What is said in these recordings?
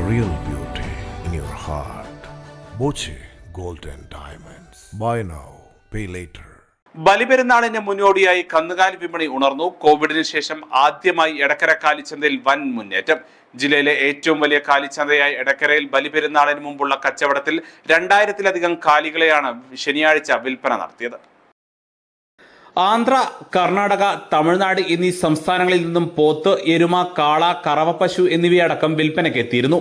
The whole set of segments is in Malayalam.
real beauty in your heart. Boche Gold and Diamonds. Buy now, pay later. ബലിപെരുന്നാളിന് മുന്നോടിയായി കന്നുകാലി വിപണി ഉണർന്നു. കോവിഡിന് ശേഷം ആദ്യമായി എടക്കര കാലിച്ചന്തയിൽ വൻ മുന്നേറ്റം. ജില്ലയിലെ ഏറ്റവും വലിയ കാലിച്ചന്തയായ എടക്കരയിൽ ബലിപെരുന്നാളിന് മുമ്പുള്ള കച്ചവടത്തിൽ 2000-ലധികം കാലികളെയാണ് ശനിയാഴ്ച വിൽപ്പന നടത്തിയത്. ആന്ധ്ര, കർണാടക, തമിഴ്നാട് എന്നീ സംസ്ഥാനങ്ങളിൽ നിന്നും പോത്ത്, എരുമ, കാള, കറവപ്പശു എന്നിവയടക്കം വിൽപ്പനയ്ക്ക് എത്തിയിരുന്നു.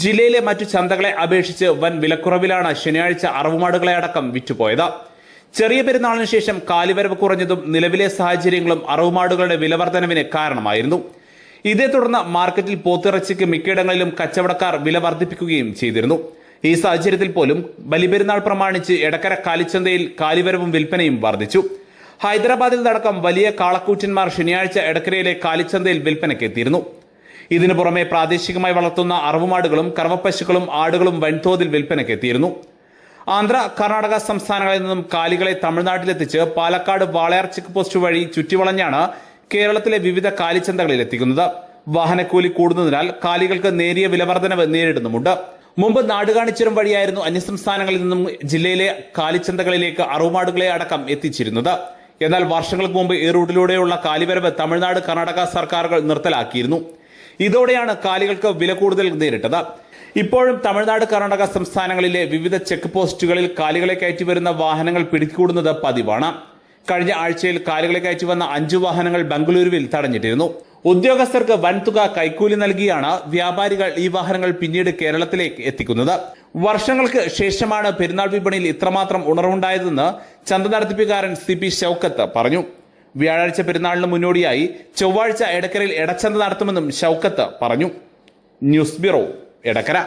ജില്ലയിലെ മറ്റു ചന്തകളെ അപേക്ഷിച്ച് വൻ വിലക്കുറവിലാണ് ശനിയാഴ്ച അറവുമാടുകളെ അടക്കം വിറ്റുപോയത്. ചെറിയ പെരുന്നാളിന് ശേഷം കാലിവരവ് കുറഞ്ഞതും നിലവിലെ സാഹചര്യങ്ങളും അറവുമാടുകളുടെ വിലവർധനവിന് കാരണമായിരുന്നു. ഇതേ തുടർന്ന് മാർക്കറ്റിൽ പോത്തിറച്ചിക്ക് മിക്കയിടങ്ങളിലും കച്ചവടക്കാർ വില വർദ്ധിപ്പിക്കുകയും ചെയ്തിരുന്നു. ഈ സാഹചര്യത്തിൽ പോലും ബലിപെരുന്നാൾ പ്രമാണിച്ച് എടക്കര കാലിച്ചന്തയിൽ കാലിവരവും വിൽപ്പനയും വർദ്ധിച്ചു. ഹൈദരാബാദിൽ നടക്കം വലിയ കാളക്കൂറ്റന്മാർ ശനിയാഴ്ച എടക്കരയിലെ കാലിച്ചന്തയിൽ വിൽപ്പനയ്ക്ക് എത്തിയിരുന്നു. ഇതിനു പുറമെ പ്രാദേശികമായി വളർത്തുന്ന അറവുമാടുകളും കറവപ്പശുക്കളും ആടുകളും വൻതോതിൽ വിൽപ്പനയ്ക്ക് എത്തിയിരുന്നു. ആന്ധ്ര, കർണാടക സംസ്ഥാനങ്ങളിൽ നിന്നും കാലികളെ തമിഴ്നാട്ടിലെത്തിച്ച് പാലക്കാട് വാളയാർ ചെക്ക് പോസ്റ്റ് വഴി ചുറ്റിവളഞ്ഞാണ് കേരളത്തിലെ വിവിധ കാലിച്ചന്തകളിൽ എത്തിക്കുന്നത്. വാഹനക്കൂലി കൂടുന്നതിനാൽ കാലികൾക്ക് നേരിയ വിലവർധനവ് നേരിടുന്നുമുണ്ട്. മുമ്പ് നാടുകാണിച്ചുരം വഴിയായിരുന്നു അന്യസംസ്ഥാനങ്ങളിൽ നിന്നും ജില്ലയിലെ കാലിച്ചന്തകളിലേക്ക് അറവുമാടുകളെ അടക്കം എത്തിച്ചിരുന്നത്. എന്നാൽ വർഷങ്ങൾക്ക് മുമ്പ് ഈ റൂട്ടിലൂടെയുള്ള കാലിവരവ് തമിഴ്നാട്, കർണാടക സർക്കാരുകൾ നിർത്തലാക്കിയിരുന്നു. ഇതോടെയാണ് കാലികൾക്ക് വില കൂടുതൽ നേരിട്ടത്. ഇപ്പോഴും തമിഴ്നാട്, കർണാടക സംസ്ഥാനങ്ങളിലെ വിവിധ ചെക്ക് പോസ്റ്റുകളിൽ കാലികളെ കയറ്റി വരുന്ന വാഹനങ്ങൾ പിടികൂടുന്നത് പതിവാണ്. കഴിഞ്ഞ ആഴ്ചയിൽ കാലികളെ കയറ്റി വന്ന 5 വാഹനങ്ങൾ ബംഗളൂരുവിൽ തടഞ്ഞിട്ടിരുന്നു. ഉദ്യോഗസ്ഥർക്ക് വൻതുക കൈക്കൂലി നൽകിയാണ് വ്യാപാരികൾ ഈ വാഹനങ്ങൾ പിന്നീട് കേരളത്തിലേക്ക് എത്തിക്കുന്നത്. വർഷങ്ങൾക്ക് ശേഷമാണ് പെരുന്നാൾ വിപണിയിൽ ഇത്രമാത്രം ഉണർവുണ്ടായതെന്ന് ചന്ത നടത്തിപ്പുകാരൻ CP ഷൌക്കത്ത് പറഞ്ഞു. വ്യാഴാഴ്ച പെരുന്നാളിന് മുന്നോടിയായി ചൊവ്വാഴ്ച എടക്കരയിൽ എടച്ചന്ത നടത്തുമെന്നും ഷൌക്കത്ത് പറഞ്ഞു. News bureau, Edakkara.